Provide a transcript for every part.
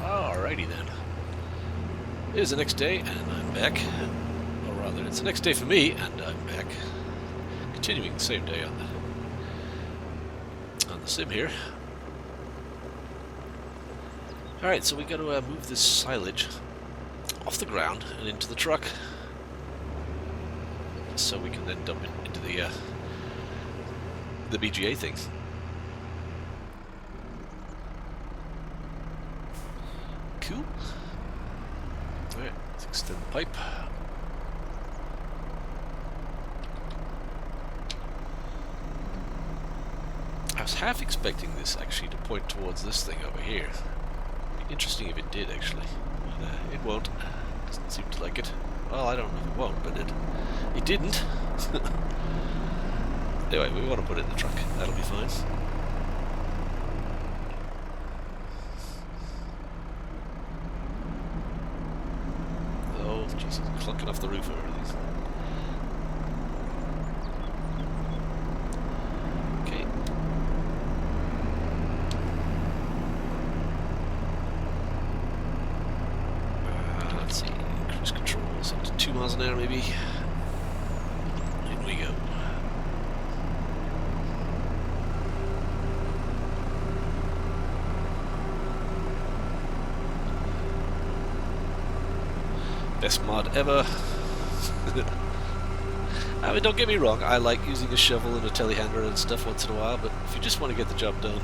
Alrighty then. It is the next day, and I'm back. Or rather, it's the next day for me, and I'm back. Continuing the same day on the sim here. Alright, so we got to move this silage off the ground and into the truck, so we can then dump it into the BGA thing. Cool. Alright, let's extend the pipe. I was half expecting this actually to point towards this thing over here. It'd be interesting if it did actually, but it won't. Doesn't seem to like it. Well, I don't know if it won't, but it didn't. Anyway, we want to put it in the truck. That'll be fine. Oh, Jesus, clunking off the roof and everything. Okay. Let's see. Cruise controls up to 2 miles an hour, maybe. In we go. Best mod ever. I mean, don't get me wrong, I like using a shovel and a telehandler and stuff once in a while, but if you just want to get the job done,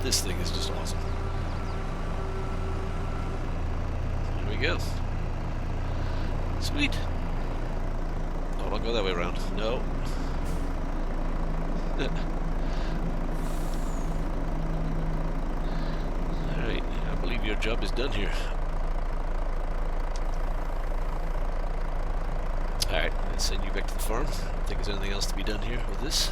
this thing is just awesome. Here we go. Sweet. Oh, don't go that way around. No. Alright, I believe your job is done here. Alright, let's send you back to the farm. I don't think there's anything else to be done here with this.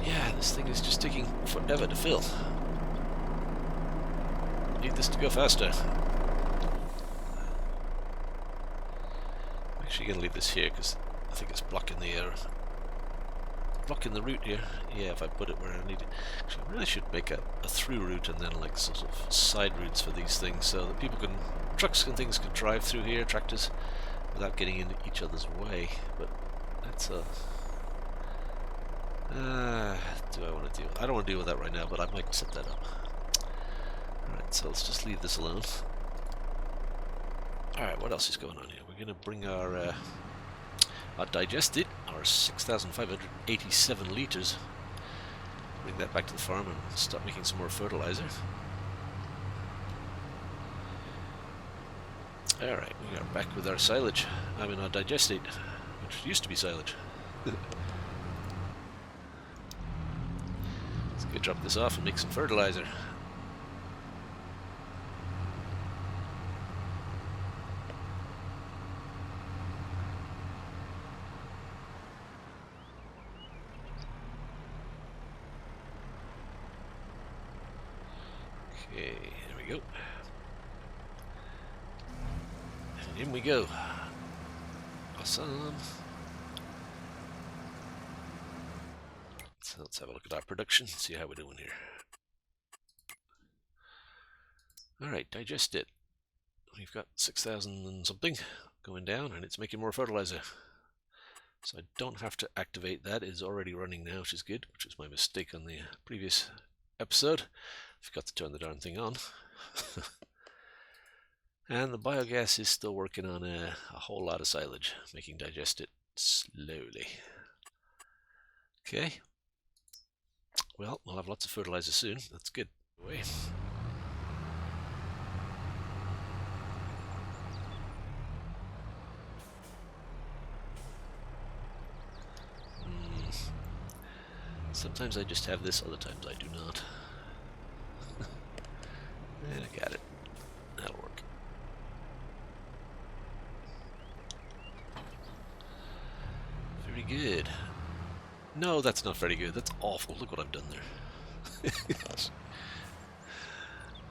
Yeah, this thing is just taking forever to fill. I need this to go faster. I'm actually going to leave this here because I think it's blocking the air. Blocking the route here. Yeah, if I put it where I need it. Actually, I really should make a through route and then like sort of side routes for these things so that people can, trucks and things can drive through here, tractors, without getting in each other's way. But that's a... do I want to deal? I don't want to deal with that right now, but I might set that up. Alright, so let's just leave this alone. Alright, what else is going on here? We're going to bring our digested, our 6,587 litres. Bring that back to the farm and start making some more fertilizer. Alright, we are back with our silage. I mean our digestate, which used to be silage. Let's go drop this off and make some fertilizer. Okay, there we go. And in we go. Awesome. So let's have a look at our production, see how we're doing here. Alright, digest it. We've got 6,000 and something going down, and it's making more fertilizer. So I don't have to activate that. It's already running now, which is good, which was my mistake on the previous episode. Forgot to turn the darn thing on. And the biogas is still working on a whole lot of silage, making digest it slowly. Okay. Well, we'll have lots of fertilizer soon. That's good. Away. Sometimes I just have this, other times I do not. And I got it. That'll work. Very good. No, that's not very good. That's awful. Look what I've done there.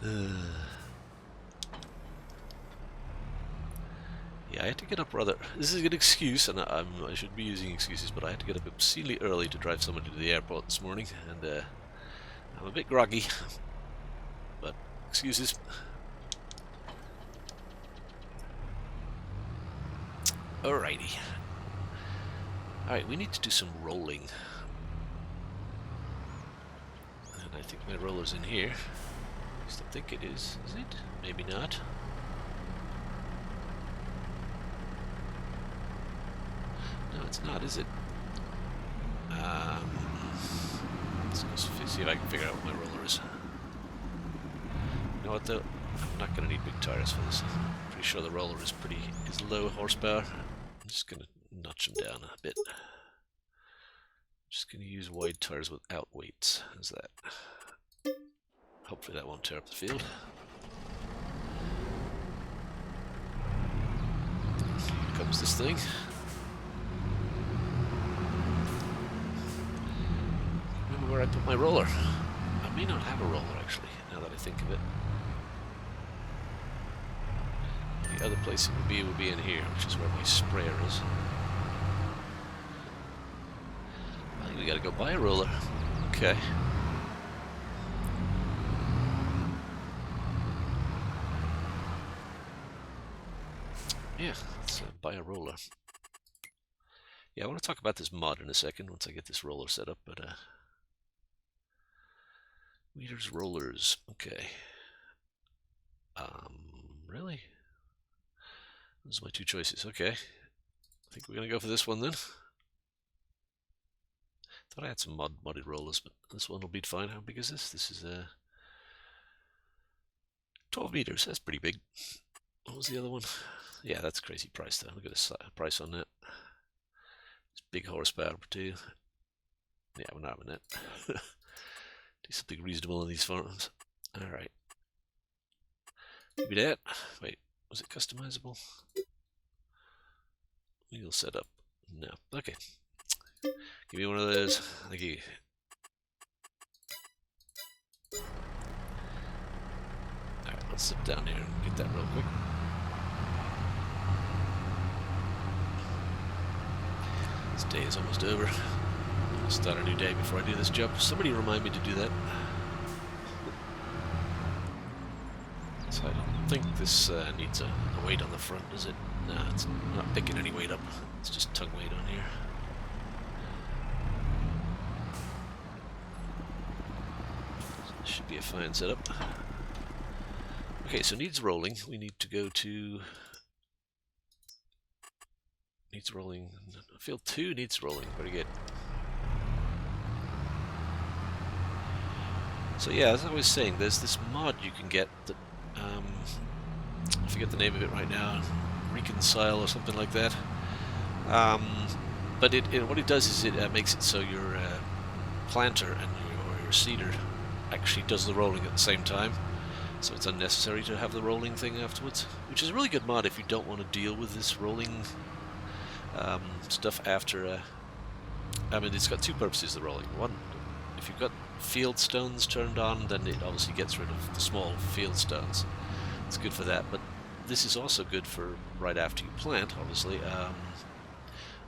Yeah, I had to get up rather... This is an excuse, and I should be using excuses, but I had to get up obscenely early to drive somebody to the airport this morning, and I'm a bit groggy, but excuses. Alrighty. Alright, we need to do some rolling. And I think my roller's in here. At least I think it is it? Maybe not. No, it's not, is it? Let's go see if I can figure out what my roller is. You know what though? I'm not going to need big tires for this. I'm pretty sure the roller is low horsepower. I'm just going to notch them down a bit. Just going to use wide tires without weights. How's that? Hopefully that won't tear up the field. Here comes this thing. Remember where I put my roller? I may not have a roller actually, now that I think of it. The other place it would be in here, which is where my sprayer is. I think we gotta go buy a roller. Okay. Yeah, let's buy a roller. Yeah, I want to talk about this mod in a second once I get this roller set up, but meters, rollers, okay. Really? Those are my two choices. Okay. I think we're gonna go for this one then. Thought I had some modded rollers, but this one will be fine. How big is this? This is 12 meters. That's pretty big. What was the other one? Yeah, that's a crazy price though. Look at the price on that. It's big horsepower too. Yeah, we're not having that. Do something reasonable on these farms. Alright. Maybe that. Wait, was it customizable? Wheel setup. No. Okay. Give me one of those. Thank you. Alright, let's sit down here and get that real quick. This day is almost over. I'll start a new day before I do this job. Somebody remind me to do that. So I don't think this needs a weight on the front, does it? No, it's not picking any weight up. It's just tongue weight on here. This should be a fine setup. Okay, so needs rolling. We need to go to... Needs rolling. Field 2 needs rolling. Very good. So yeah, as I was saying, there's this mod you can get that... I forget the name of it right now. Reconcile or something like that. But what it does is it makes it so your planter and your seeder actually does the rolling at the same time. So it's unnecessary to have the rolling thing afterwards, which is a really good mod if you don't want to deal with this rolling stuff after. I mean, it's got two purposes, the rolling. One, if you've got field stones turned on, then it obviously gets rid of the small field stones. It's good for that, but this is also good for right after you plant, obviously.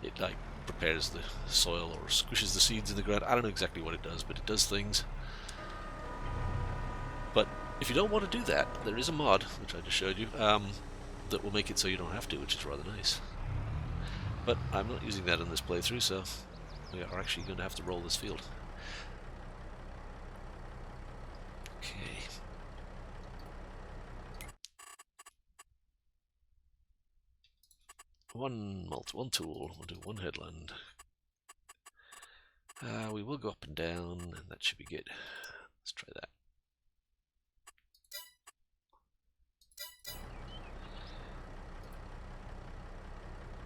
It like prepares the soil or squishes the seeds in the ground. I don't know exactly what it does, but it does things. But if you don't want to do that, there is a mod, which I just showed you, that will make it so you don't have to, which is rather nice. But I'm not using that in this playthrough, so we are actually going to have to roll this field. Okay. One tool, we'll do one headland. We will go up and down, and that should be good. Let's try that.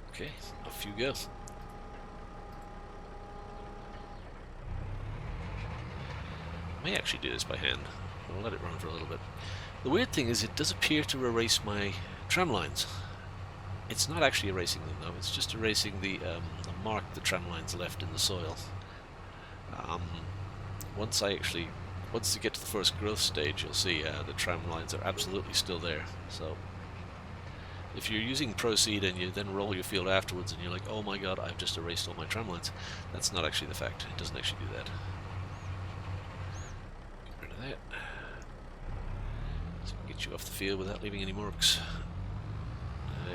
Okay, off you go. I may actually do this by hand. I'll let it run for a little bit. The weird thing is it does appear to erase my tram lines. It's not actually erasing them though, it's just erasing the mark the tram lines left in the soil. Once I actually once you get to the first growth stage, you'll see the tram lines are absolutely still there. So if you're using Proceed and you then roll your field afterwards and you're like, oh my god, I've just erased all my tram lines, that's not actually the fact. It doesn't actually do that. Get rid of that. So we can get you off the field without leaving any marks.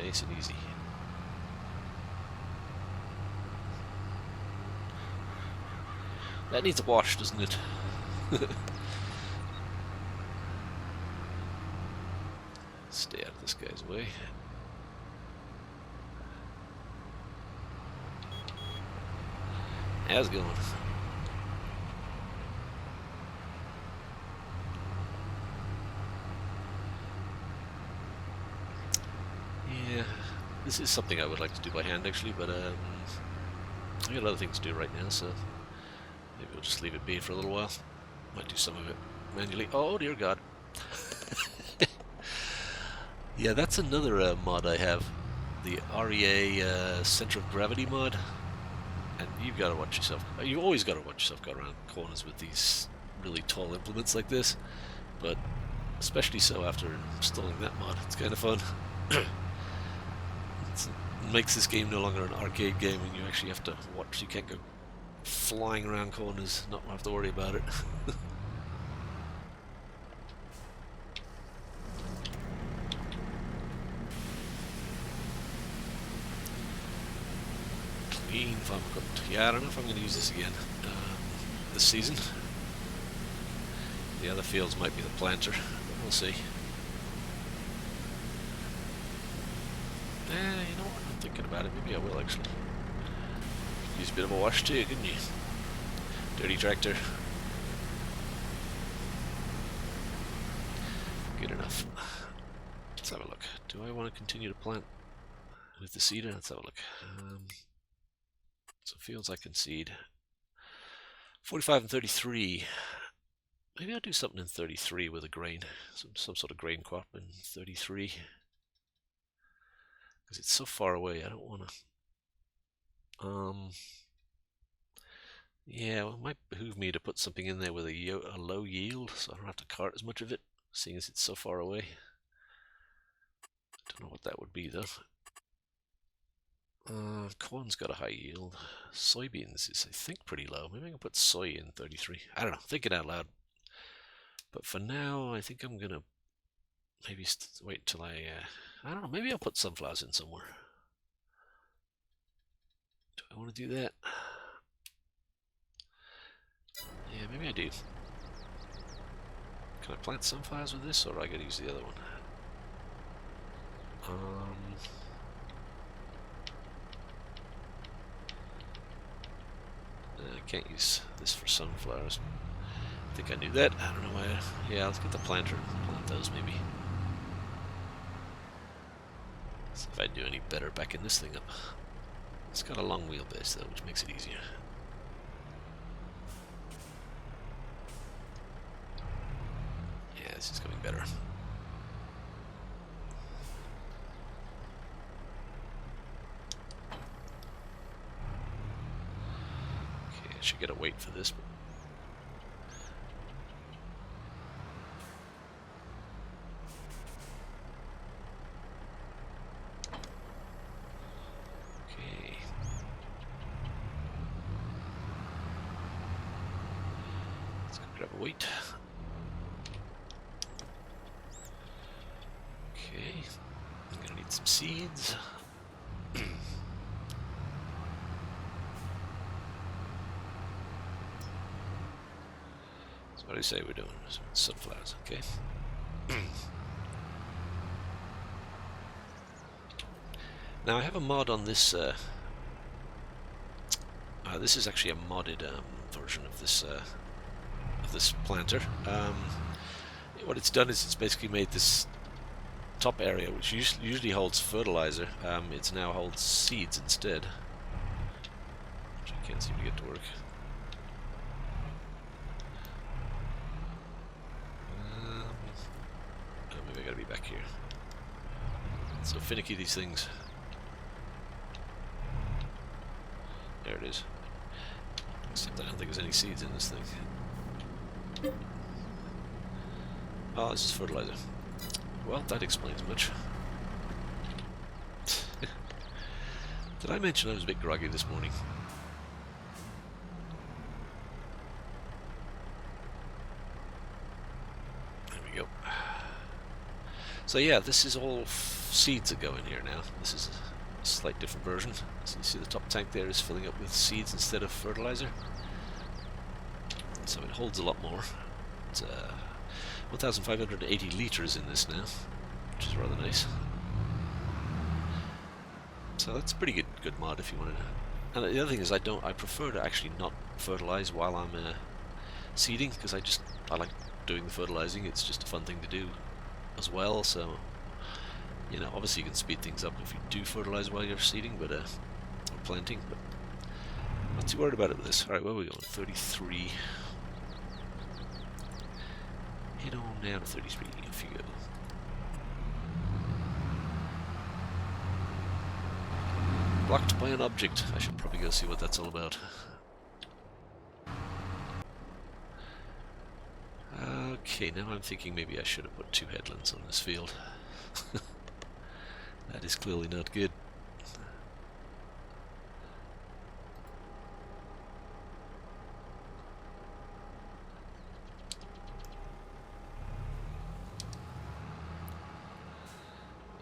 Nice and easy. That needs a wash, doesn't it? Stay out of this guy's way. How's it going? Yeah, this is something I would like to do by hand actually, but I got other things to do right now, so maybe we'll just leave it be for a little while. Might do some of it manually. Oh dear God. Yeah, that's another mod I have. The REA Center of Gravity mod. And you've got to watch yourself. You always got to watch yourself go around corners with these really tall implements like this. But especially so after installing that mod. It's kind of fun. It makes this game no longer an arcade game and you actually have to watch. You can't go flying around corners, not have to worry about it. Clean farm equipment. Yeah, I don't know if I'm going to use this again this season. The other fields might be the planter, but we'll see. You know what? I'm thinking about it. Maybe I will actually. Use a bit of a wash too, couldn't you? Dirty tractor. Good enough. Let's have a look. Do I want to continue to plant with the seeder? Let's have a look. So fields I can seed. 45 and 33. Maybe I'll do something in 33 with a grain. Some sort of grain crop in 33. Because it's so far away, I don't want to... yeah, well, it might behoove me to put something in there with a low yield, so I don't have to cart as much of it, seeing as it's so far away. I don't know what that would be, though. Corn's got a high yield. Soybeans is, I think, pretty low. Maybe I can put soy in 33. I don't know, thinking out loud. But for now, I think I'm going to maybe wait till I don't know, maybe I'll put sunflowers in somewhere. Do I want to do that? Yeah, maybe I do. Can I plant sunflowers with this, or I gotta use the other one? I can't use this for sunflowers. I think I knew that. I don't know why. Yeah, let's get the planter and plant those maybe. See if I do any better backing this thing up. It's got a long wheelbase though, which makes it easier. Yeah, this is going better. Okay, I should get a weight for this. Grab a weight. Okay, I'm gonna need some seeds. So what do you say we're doing? Sunflowers, okay. Now I have a mod on this. This is actually a modded version of this. This planter. What it's done is it's basically made this top area, which usually holds fertilizer, it now holds seeds instead, which I can't seem to get to work. Oh, maybe I gotta be back here. It's so finicky, these things. There it is. Except I don't think there's any seeds in this thing. Oh, this is fertilizer. Well, that explains much. Did I mention I was a bit groggy this morning? There we go. So yeah, this is all seeds that go in here now. This is a slight different version. So you see the top tank there is filling up with seeds instead of fertilizer. So it holds a lot more. It's 1,580 litres in this now, which is rather nice. So that's a pretty good mod if you want to. And the other thing is I prefer to actually not fertilize while I'm seeding, because I like doing the fertilizing. It's just a fun thing to do as well. So you know, obviously you can speed things up if you do fertilize while you're seeding, but or planting. But I'm not too worried about it with this. All right, where are we going? 33. Head on down to 33. Off you go. Blocked by an object. I should probably go see what that's all about. Okay, now I'm thinking maybe I should have put 2 headlands on this field. That is clearly not good.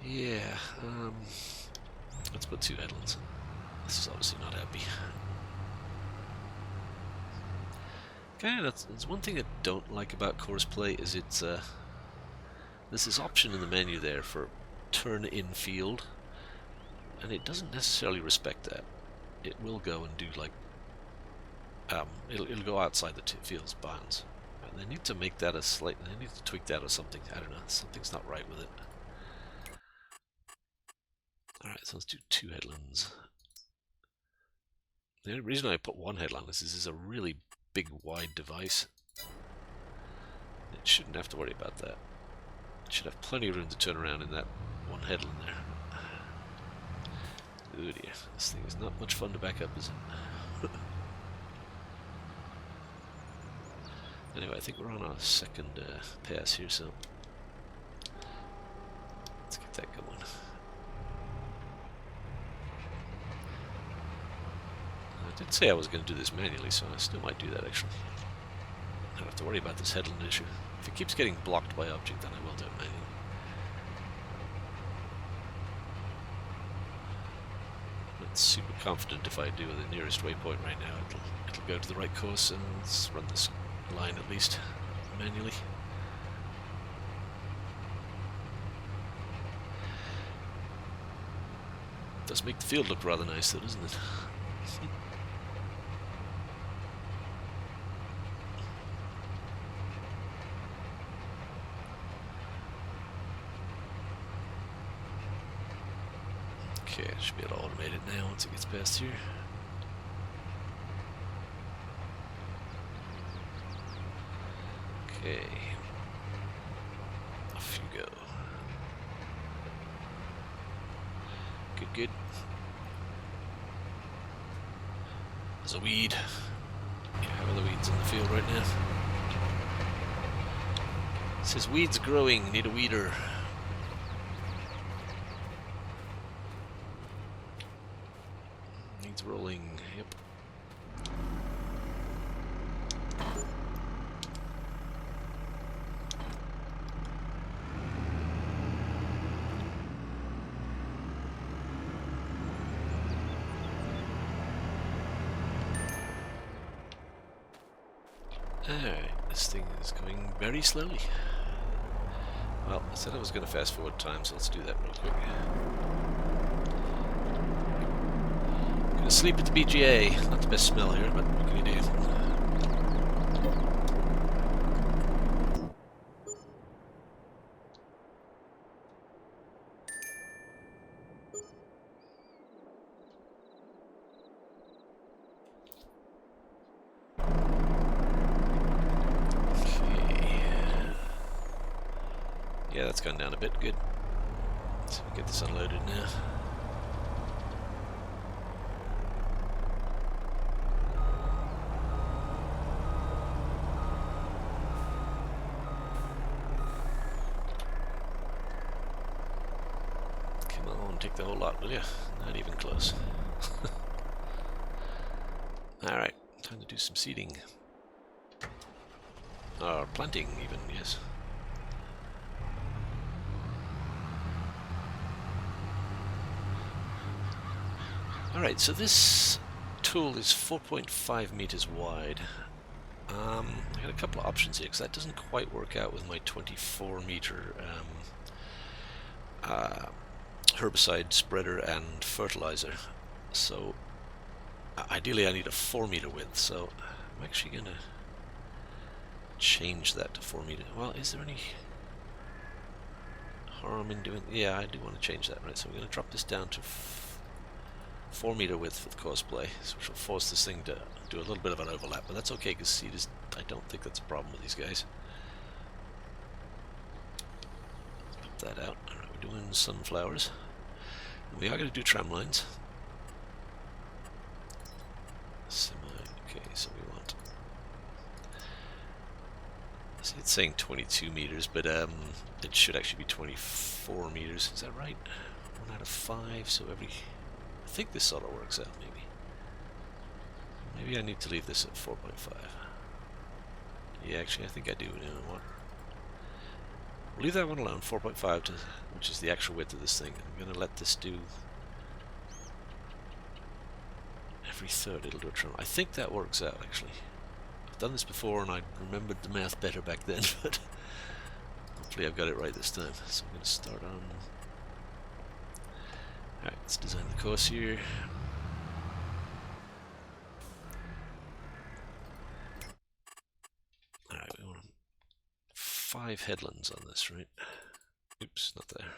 Yeah, let's put 2 headlands. This is obviously not happy. Okay, that's one thing I don't like about course play is it's there's this option in the menu there for turn in field, and it doesn't necessarily respect that. It will go and do like it'll go outside the field's bounds. And they need to make that they need to tweak that or something. I don't know. Something's not right with it. Alright, so let's do 2 headlands. The only reason I put 1 headland is this is a really big, wide device. It shouldn't have to worry about that. It should have plenty of room to turn around in that 1 headland there. Oh dear, this thing is not much fun to back up, is it? Anyway, I think we're on our second pass here, so let's get that going. I did say I was going to do this manually, so I still might do that actually. I don't have to worry about this headland issue. If it keeps getting blocked by object, then I will do it manually. I'm not super confident if I do the nearest waypoint right now, it'll go to the right course, and let's run this line at least manually. It does make the field look rather nice though, doesn't it? Okay, I should be able to automate it now once it gets past here. Okay. Off you go. Good, good. There's a weed. Yeah, how are the weeds in the field right now? It says weeds growing, need a weeder. Needs rolling, yep. Alright, this thing is going very slowly. Well, I said I was going to fast forward time, so let's do that real quick. Gonna sleep at the BGA. Not the best smell here, but what can you do? Yeah, that's gone down a bit. Good. So we get this unloaded now. take the whole lot, will you? Not even close. Alright, time to do some seeding. Or planting even, yes. Alright, so this tool is 4.5 meters wide. I got a couple of options here, because that doesn't quite work out with my 24 meter herbicide spreader and fertilizer. So ideally I need a 4 meter width, so I'm actually going to change that to 4 meter. Well, is there any harm in doing... Yeah, I do want to change that, right? So we're going to drop this down to 4 meter width for the cosplay, which will force this thing to do a little bit of an overlap, but that's okay because seed is... I don't think that's a problem with these guys. Put that out. Alright, we're doing sunflowers. And we are going to do tram lines. Okay, so we want... See, it's saying 22 meters, but it should actually be 24 meters. Is that right? 1 out of 5, so every... I think this sort of works out, maybe. Maybe I need to leave this at 4.5. Yeah, actually, I think I do. You know what? We'll leave that one alone, 4.5, which is the actual width of this thing. I'm going to let this do... Every third it'll do a trim. I think that works out, actually. I've done this before and I remembered the math better back then, but hopefully I've got it right this time. So I'm going to start on... Alright, let's design the course here. Alright, we want 5 headlands on this, right? Oops, not there.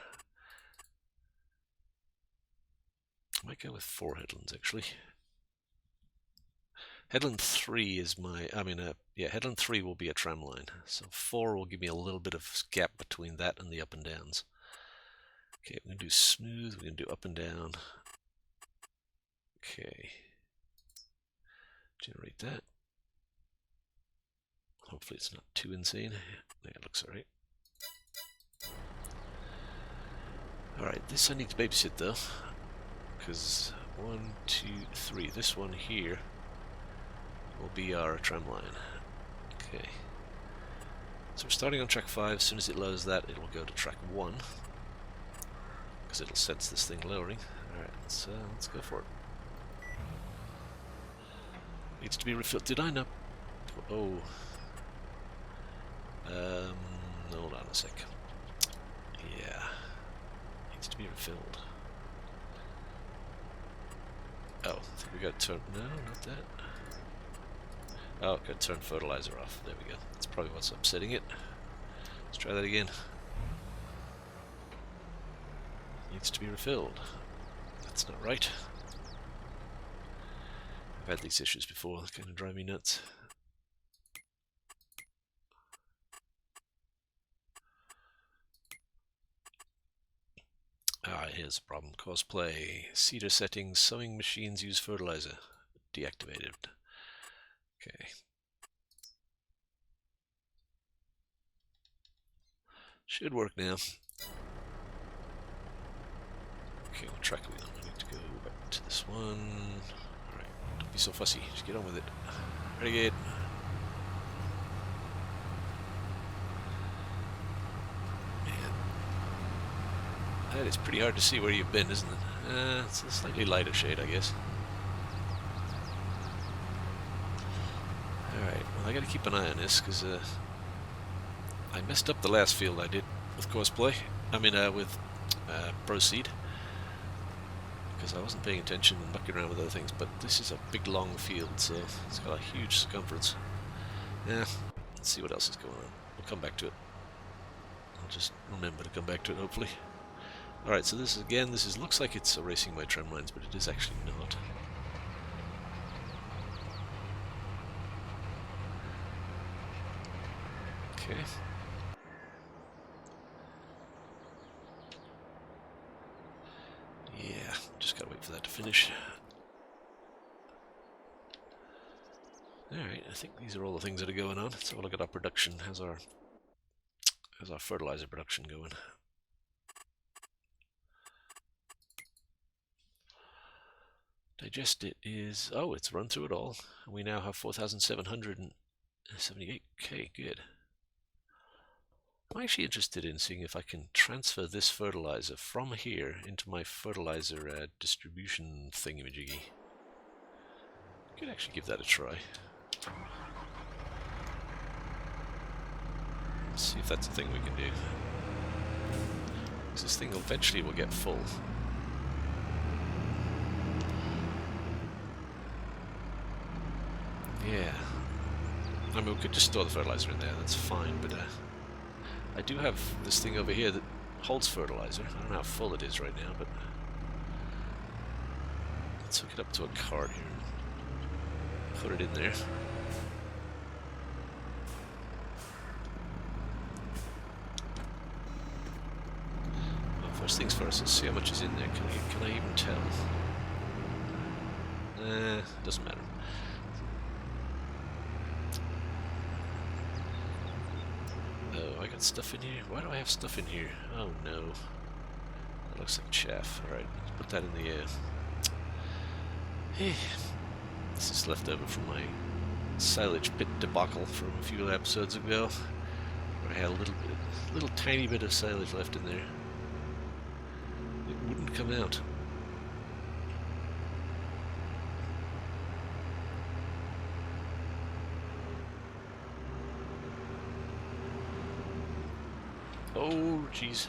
I might go with 4 headlands, actually. Headland 3 is my... yeah, headland 3 will be a tram line. So 4 will give me a little bit of gap between that and the up and downs. Okay, we're going to do smooth, we're going to do up and down. Okay. Generate that. Hopefully it's not too insane. Yeah, it looks alright. Alright, this I need to babysit though. Because 1, 2, 3. This one here will be our tram line. Okay. So we're starting on track 5. As soon as it loads that, it'll go to track 1. Because it'll sense this thing lowering. Alright, let's go for it. Needs to be refilled. Did I not? Oh. Hold on a sec. Yeah. Needs to be refilled. Oh, I think we got to turn... No, not that. Oh, got to turn fertilizer off. There we go. That's probably what's upsetting it. Let's try that again. Needs to be refilled. That's not right. I've had these issues before. They kind of drive me nuts. Here's the problem. Cosplay. Seeder settings. Sowing machines use fertilizer. Deactivated. Okay. Should work now. Okay, what track are we on? I need to go back to this one. Alright, don't be so fussy. Just get on with it. Renegade. That is pretty hard to see where you've been, isn't it? It's a slightly lighter shade, I guess. Alright, well I gotta keep an eye on this, because I messed up the last field I did with Cosplay. With Proceed. Because I wasn't paying attention and mucking around with other things, but this is a big long field, so it's got a huge circumference. Yeah, let's see what else is going on. We'll come back to it. I'll just remember to come back to it, hopefully. Alright, so this is, again, looks like it's erasing my tram lines, but it is actually not. Okay. Yeah, just gotta wait for that to finish. Alright, I think these are all the things that are going on. So we'll look at our production. How's our fertilizer production going? Digest it is... Oh, it's run through it all. We now have 4,778. Okay, good. I'm actually interested in seeing if I can transfer this fertilizer from here into my fertilizer distribution thingamajiggy. Could actually give that a try. Let's see if that's a thing we can do. Because this thing eventually will get full. Yeah. I mean, we could just store the fertilizer in there, that's fine, but I do have this thing over here that holds fertilizer. I don't know how full it is right now, but let's hook it up to a cart here and put it in there. Well, first things first, let's see how much is in there. Can I even tell? Doesn't matter. Oh, I got stuff in here? Why do I have stuff in here? Oh no. That looks like chaff. Alright, let's put that in the air. This is left over from my silage pit debacle from a few episodes ago, where I had a little tiny bit of silage left in there. It wouldn't come out. Oh, jeez.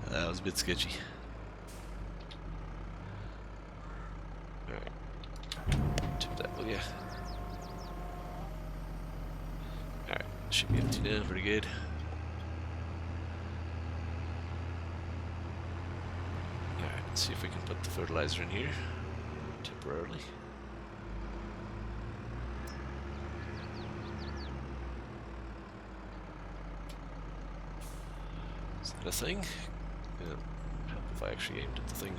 That was a bit sketchy. Alright. Tip that, will ya? Alright, should be empty now, pretty good. Alright, let's see if we can put the fertilizer in here temporarily. A thing? Yeah, help if I actually aimed at the thing.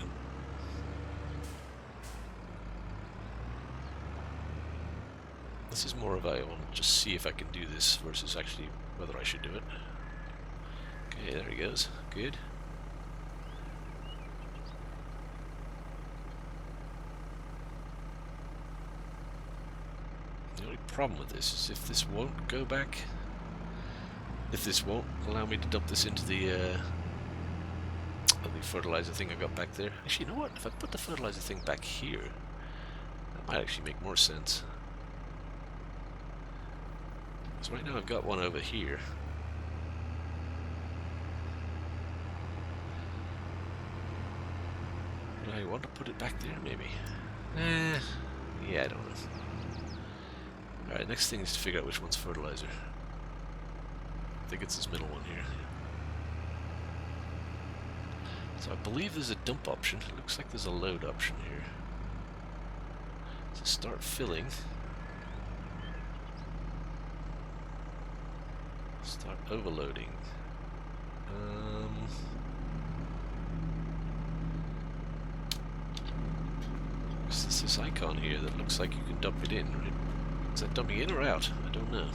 This is more of I want to just see if I can do this versus actually whether I should do it. Okay, there he goes. Good. The only problem with this is if this won't go back. If this won't allow me to dump this into the fertilizer thing I got back there. Actually, you know what? If I put the fertilizer thing back here, that might actually make more sense. Because right now I've got one over here. But I want to put it back there, maybe. Yeah, I don't know. Alright, next thing is to figure out which one's fertilizer. I think it's this middle one here. So I believe there's a dump option. It looks like there's a load option here. So start filling. Start overloading. There's this icon here that looks like you can dump it in, right? Is that dumping in or out? I don't know.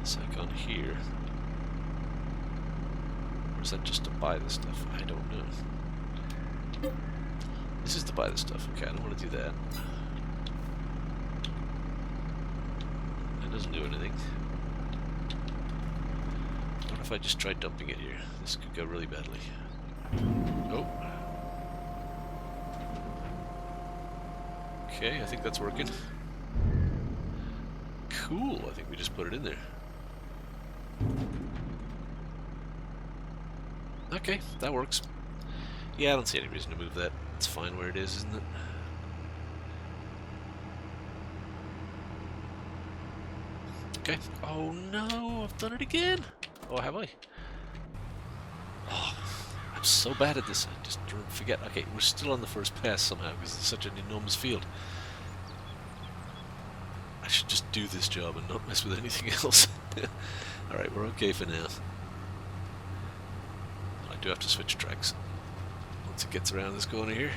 This icon here. Or is that just to buy the stuff? I don't know. This is to buy the stuff. Okay, I don't want to do that. That doesn't do anything. What if I just try dumping it here? This could go really badly. Oh. Okay, I think that's working. Cool, I think we just put it in there. Okay, that works. Yeah, I don't see any reason to move that. It's fine where it is, isn't it? Okay. Oh no, I've done it again! Oh, have I? Oh, I'm so bad at this, I just forget. Okay, we're still on the first pass somehow, because it's such an enormous field. I should just do this job and not mess with anything else. Alright, we're okay for now. I do have to switch tracks once it gets around this corner here.